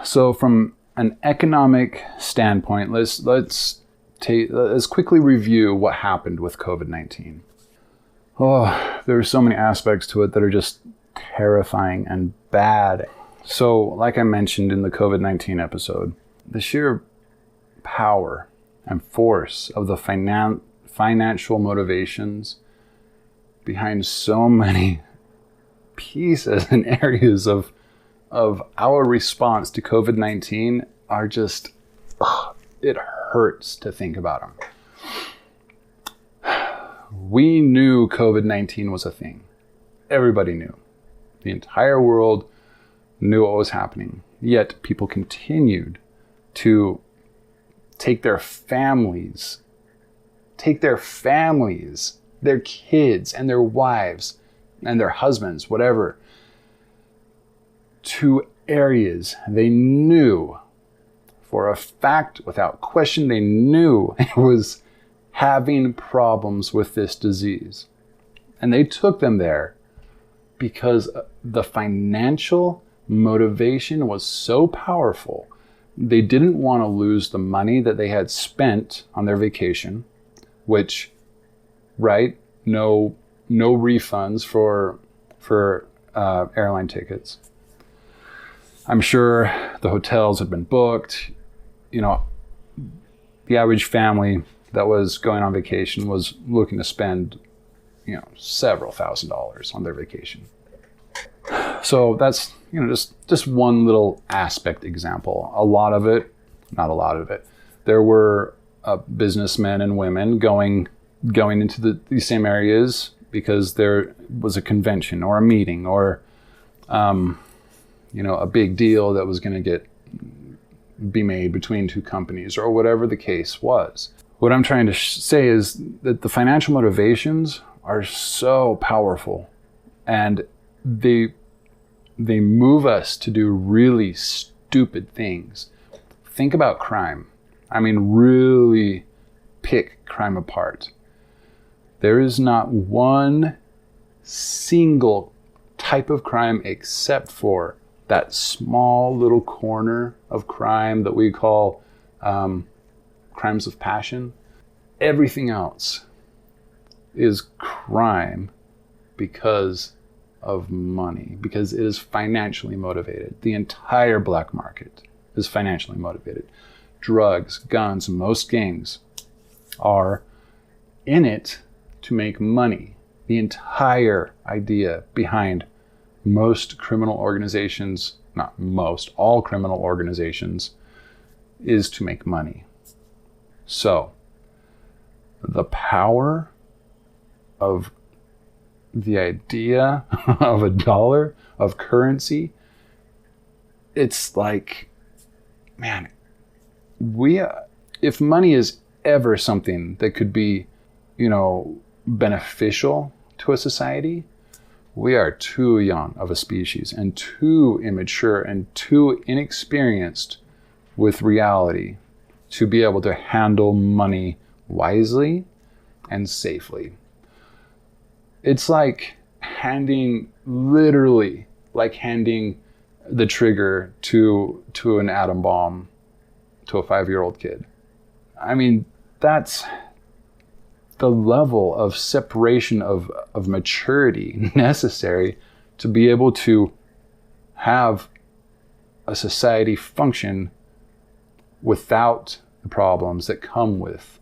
So from an economic standpoint, let's quickly review what happened with COVID-19. Oh, there are so many aspects to it that are just terrifying and bad. So, like I mentioned in the COVID-19 episode, the sheer power and force of the financial motivations behind so many pieces and areas of our response to COVID-19 are just, it hurts to think about them. We knew COVID-19 was a thing. Everybody knew. The entire world knew what was happening. Yet people continued to take their families, their kids and their wives and their husbands, whatever, to areas they knew for a fact, without question, they knew it was having problems with this disease. And they took them there because the financial motivation was so powerful. They didn't want to lose the money that they had spent on their vacation, which, right, no refunds for airline tickets. I'm sure the hotels had been booked. You know, the average family that was going on vacation was looking to spend, several $1,000s on their vacation. So that's, just one little aspect example. Not a lot of it. There were businessmen and women going into these same areas because there was a convention or a meeting or, a big deal that was going to be made between two companies or whatever the case was. What I'm trying to say is that the financial motivations are so powerful, and they move us to do really stupid things. Think about crime. I mean, really pick crime apart. There is not one single type of crime except for that small little corner of crime that we call crimes of passion. Everything else is crime because of money, because it is financially motivated. The entire black market is financially motivated. Drugs, guns, most gangs are in it to make money. The entire idea behind most criminal organizations, not most, all criminal organizations, is to make money. So, the power of the idea of a dollar, of currency, it's like, man, if money is ever something that could be, beneficial to a society, we are too young of a species and too immature and too inexperienced with reality to be able to handle money wisely and safely. It's literally like handing the trigger to an atom bomb to a 5-year-old kid. I mean, that's the level of separation of maturity necessary to be able to have a society function without the problems that come with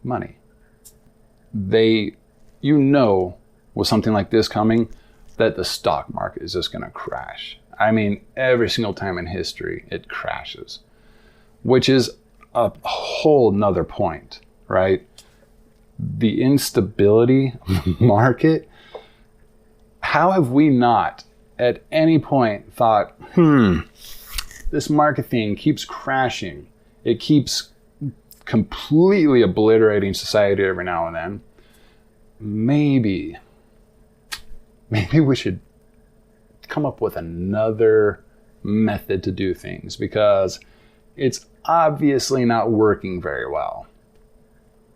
money. With something like this coming, that the stock market is just going to crash. I mean, every single time in history, it crashes, which is a whole nother point, right? The instability of the market. How have we not at any point thought, this market thing keeps crashing. It keeps completely obliterating society every now and then. Maybe we should come up with another method to do things, because it's obviously not working very well.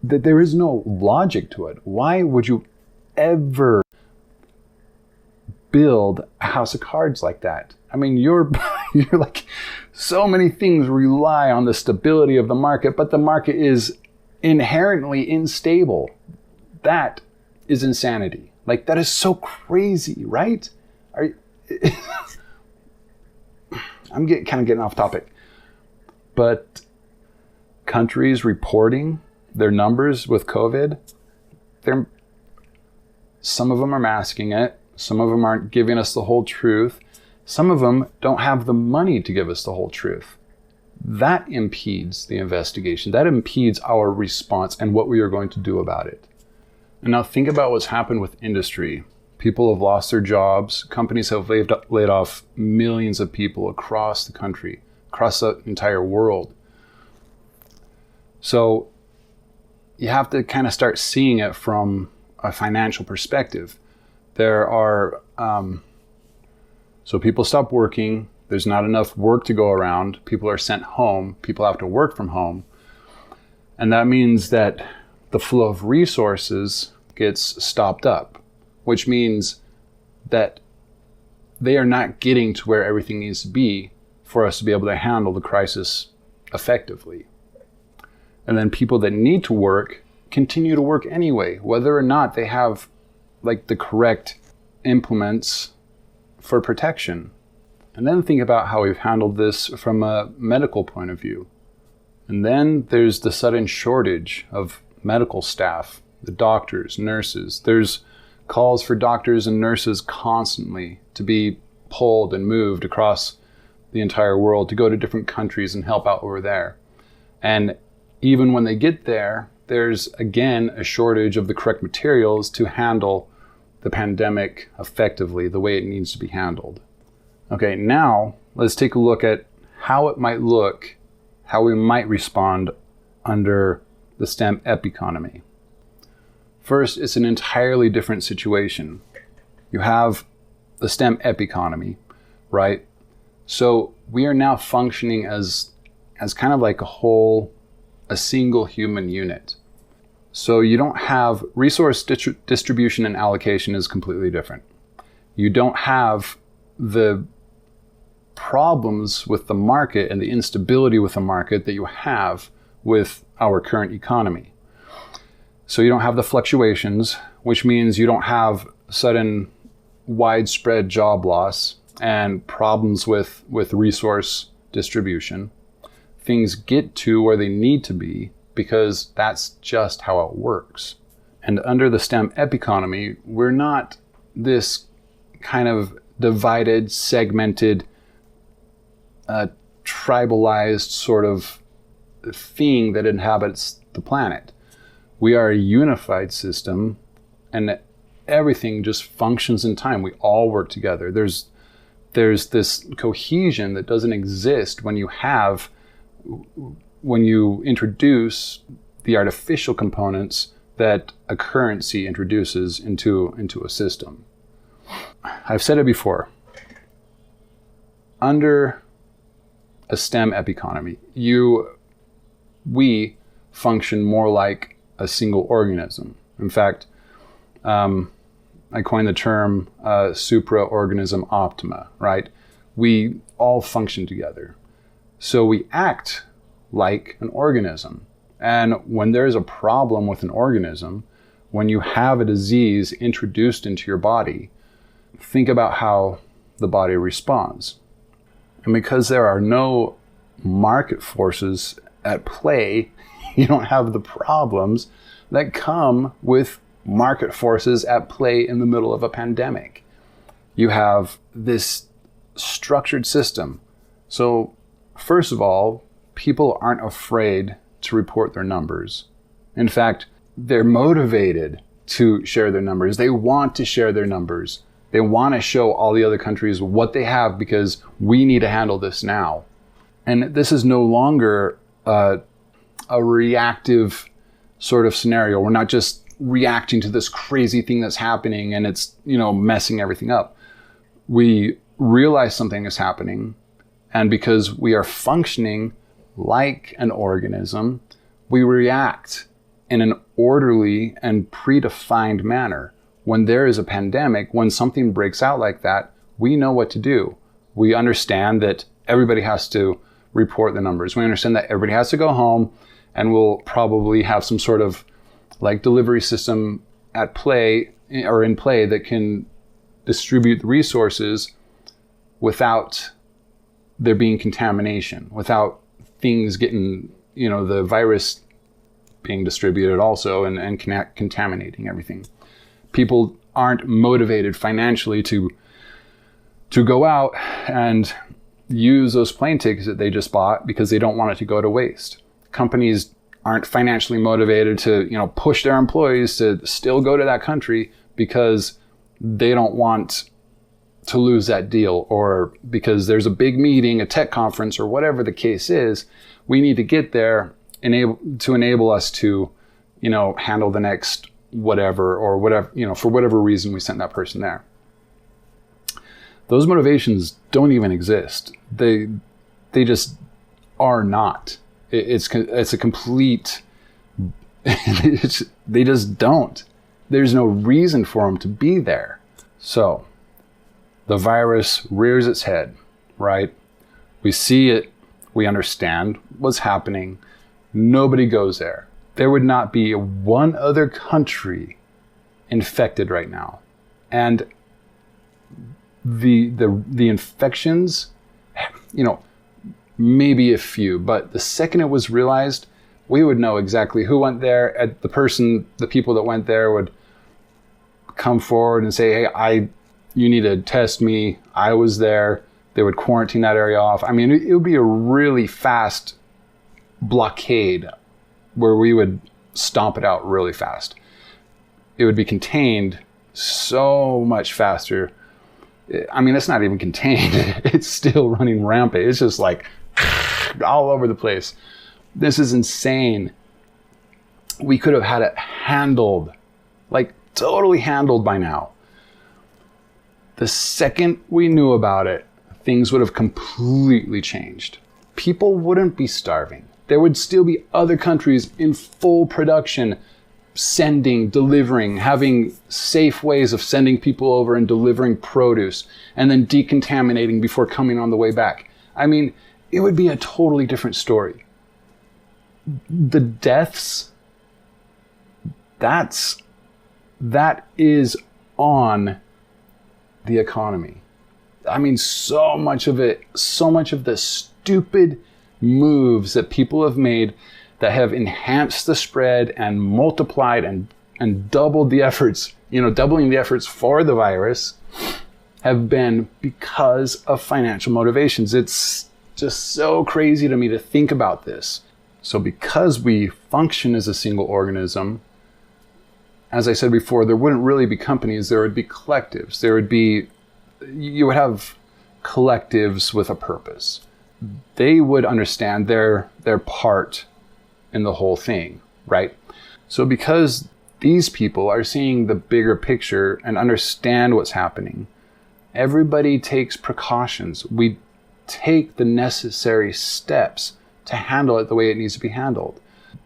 That there is no logic to it. Why would you ever build a house of cards like that. I mean, you're like, so many things rely on the stability of the market, but the market is inherently unstable. That is insanity. Like, that is so crazy, right? I'm kind of getting off topic. But countries reporting their numbers with COVID, some of them are masking it. Some of them aren't giving us the whole truth. Some of them don't have the money to give us the whole truth. That impedes the investigation. That impedes our response and what we are going to do about it. And now think about what's happened with industry. People have lost their jobs. Companies have laid off millions of people across the country, across the entire world. So you have to kind of start seeing it from a financial perspective. So people stop working. There's not enough work to go around. People are sent home. People have to work from home. And that means that the flow of resources gets stopped up, which means that they are not getting to where everything needs to be for us to be able to handle the crisis effectively. And then people that need to work continue to work anyway, whether or not they have like the correct implements for protection. And then think about how we've handled this from a medical point of view. And then there's the sudden shortage of medical staff, the doctors, nurses. There's calls for doctors and nurses constantly to be pulled and moved across the entire world to go to different countries and help out over there. And even when they get there, there's again a shortage of the correct materials to handle the pandemic effectively, the way it needs to be handled. Okay, now let's take a look at how it might look, how we might respond under the STEM economy. First, it's an entirely different situation. You have the STEM economy, right? So we are now functioning as kind of like a single human unit. So you don't have resource distribution and allocation is completely different. You don't have the problems with the market and the instability with the market that you have with our current economy. So you don't have the fluctuations, which means you don't have sudden widespread job loss and problems with resource distribution. Things get to where they need to be because that's just how it works. And under the STEM economy, we're not this kind of divided, segmented, tribalized sort of thing that inhabits the planet. We are a unified system, and everything just functions in time. We all work together. There's this cohesion that doesn't exist when you introduce the artificial components that a currency introduces into a system. I've said it before. Under a STEM economy, we function more like a single organism. In fact, I coined the term supraorganism optima, right? We all function together. So we act like an organism. And when there's a problem with an organism, when you have a disease introduced into your body, think about how the body responds. And because there are no market forces at play, you don't have the problems that come with market forces at play in the middle of a pandemic. You have this structured system. So first of all, people aren't afraid to report their numbers. In fact, they're motivated to share their numbers. They want to share their numbers. They want to show all the other countries what they have because we need to handle this now. And this is no longer a reactive sort of scenario. We're not just reacting to this crazy thing that's happening and it's, messing everything up. We realize something is happening, and because we are functioning like an organism, we react in an orderly and predefined manner. when there is a pandemic, when something breaks out like that, we know what to do. We understand that everybody has to report the numbers. We understand that everybody has to go home, and we'll probably have some sort of like delivery system at play or in play that can distribute the resources without there being contamination, without things getting, the virus being distributed also and contaminating everything. People aren't motivated financially to go out and use those plane tickets that they just bought because they don't want it to go to waste. Companies aren't financially motivated to, push their employees to still go to that country because they don't want to lose that deal, or because there's a big meeting, a tech conference, or whatever the case is. We need to get there to enable us to, handle the next whatever, or whatever, for whatever reason we sent that person there. Those motivations don't even exist. They just are not. It's a complete, they just don't. There's no reason for them to be there. So the virus rears its head, right? We see it. We understand what's happening. Nobody goes there. There would not be one other country infected right now. And the infections, maybe a few, but the second it was realized, we would know exactly who went there. The people that went there would come forward and say, hey, you need to test me. I was there. They would quarantine that area off. I mean, it would be a really fast blockade where we would stomp it out really fast. It would be contained so much faster. I mean, it's not even contained. It's still running rampant. It's just like all over the place. This is insane. We could have had it handled, like totally handled by now. The second we knew about it, things would have completely changed. People wouldn't be starving. There would still be other countries in full production, sending, delivering, having safe ways of sending people over and delivering produce, and then decontaminating before coming on the way back. I mean, it would be a totally different story. The deaths, that is on the economy. I mean, so much of the stupid moves that people have made that have enhanced the spread and multiplied and doubled the efforts, doubling the efforts for the virus, have been because of financial motivations. It's just so crazy to me to think about this. So because we function as a single organism, as I said before, there wouldn't really be companies, there would be collectives. You would have collectives with a purpose. They would understand their part in the whole thing, right? So because these people are seeing the bigger picture and understand what's happening, everybody takes precautions. We take the necessary steps to handle it the way it needs to be handled.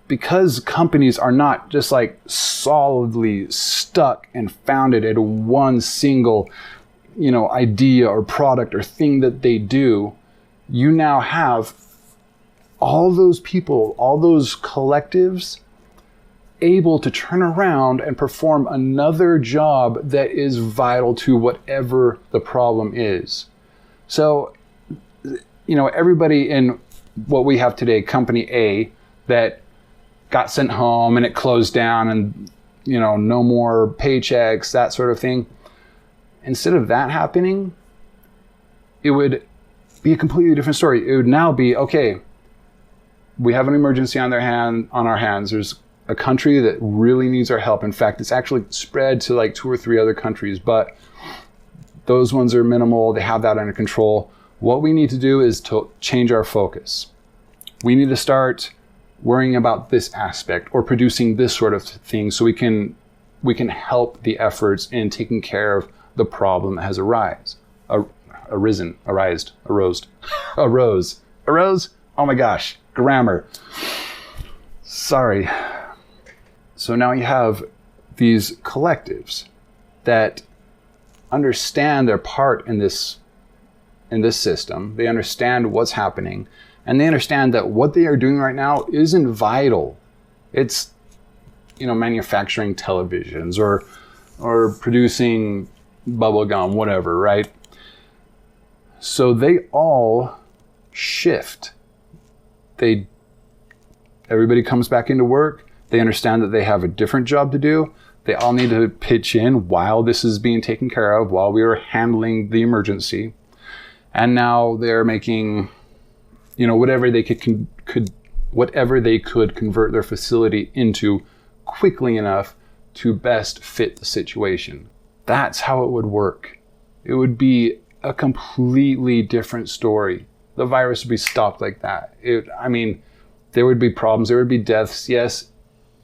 Because companies are not just like solidly stuck and founded at one single, idea or product or thing that they do, you now have all those people, all those collectives able to turn around and perform another job that is vital to whatever the problem is. So, everybody in what we have today, Company A, that got sent home and it closed down and, no more paychecks, that sort of thing. Instead of that happening, it would be a completely different story. It would now be, okay, we have an emergency on our hands. There's a country that really needs our help. In fact, it's actually spread to like 2 or 3 other countries, but those ones are minimal. They have that under control. What we need to do is to change our focus. We need to start worrying about this aspect or producing this sort of thing so we can help the efforts in taking care of the problem that has arose. Oh my gosh, grammar. Sorry. So now you have these collectives that understand their part in this system. They understand what's happening, and they understand that what they are doing right now isn't vital. It's, manufacturing televisions or producing bubble gum, whatever, right? So they all shift. Everybody comes back into work. They understand that they have a different job to do. They all need to pitch in while this is being taken care of, while we are handling the emergency. And now they're making, whatever they whatever they could convert their facility into quickly enough to best fit the situation. That's how it would work. It would be a completely different story. The virus would be stopped like that. There would be problems, there would be deaths, yes,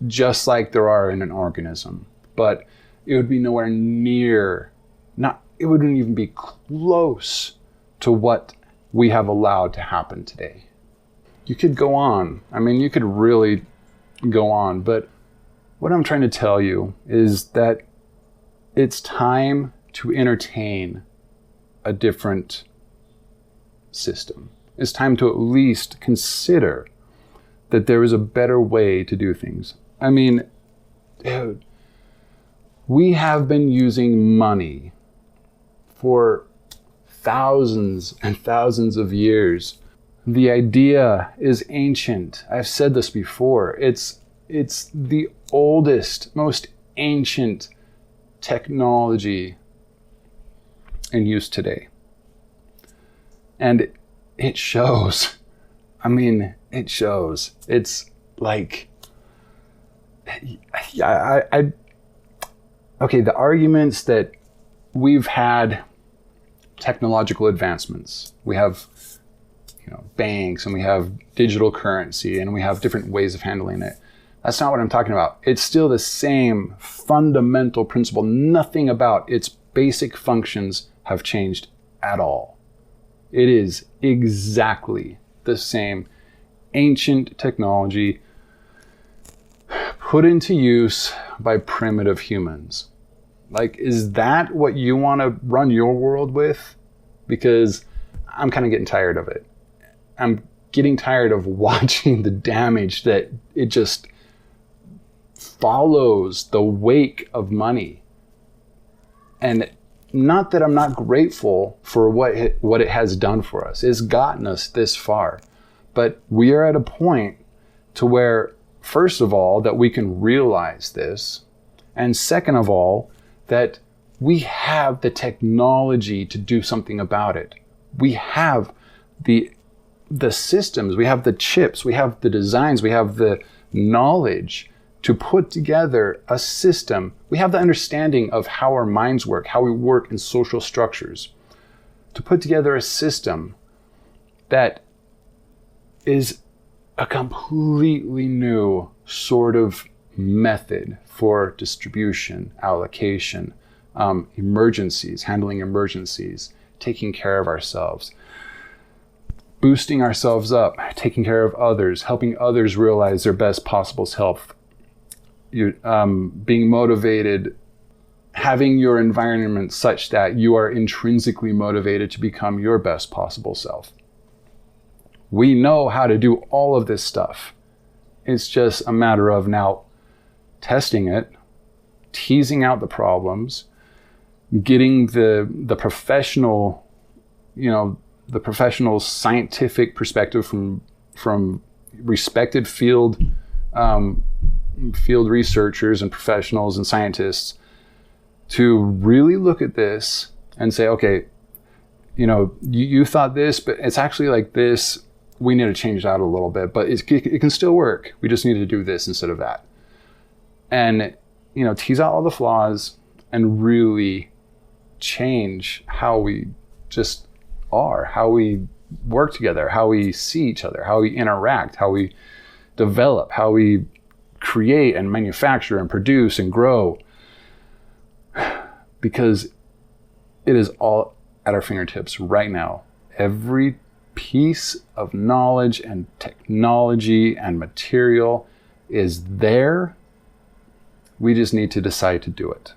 just like there are in an organism. But it would be nowhere near, it wouldn't even be close to what we have allowed to happen today. You could go on. You could really go on. But what I'm trying to tell you is that it's time to entertain a different system. It's time to at least consider that there is a better way to do things. Dude, we have been using money for thousands and thousands of years. The idea is ancient. I've said this before. It's the oldest, most ancient technology in use today. And it shows. It shows. It's like, the arguments that we've had technological advancements. We have, banks, and we have digital currency, and we have different ways of handling it. That's not what I'm talking about. It's still the same fundamental principle. Nothing about its basic functions have changed at all. It is exactly the same ancient technology put into use by primitive humans. Is that what you want to run your world with? Because I'm kind of getting tired of it. I'm getting tired of watching the damage that it just follows the wake of money. And not that I'm not grateful for what it has done for us. It's gotten us this far. But we are at a point to where, first of all, that we can realize this. And second of all, that we have the technology to do something about it. We have the systems, we have the chips, we have the designs, we have the knowledge to put together a system. We have the understanding of how our minds work, how we work in social structures, to put together a system that is a completely new sort of method for distribution, allocation, emergencies, handling emergencies, taking care of ourselves, boosting ourselves up, taking care of others, helping others realize their best possible self, being motivated, having your environment such that you are intrinsically motivated to become your best possible self. We know how to do all of this stuff. It's just a matter of now testing it, teasing out the problems, getting the professional, the professional scientific perspective from respected field researchers and professionals and scientists to really look at this and say, okay, you thought this, but it's actually like this. We need to change that a little bit, but it can still work. We just need to do this instead of that. And, tease out all the flaws and really change how we just are, how we work together, how we see each other, how we interact, how we develop, how we create and manufacture and produce and grow. Because it is all at our fingertips right now. Every piece of knowledge and technology and material is there. We just need to decide to do it.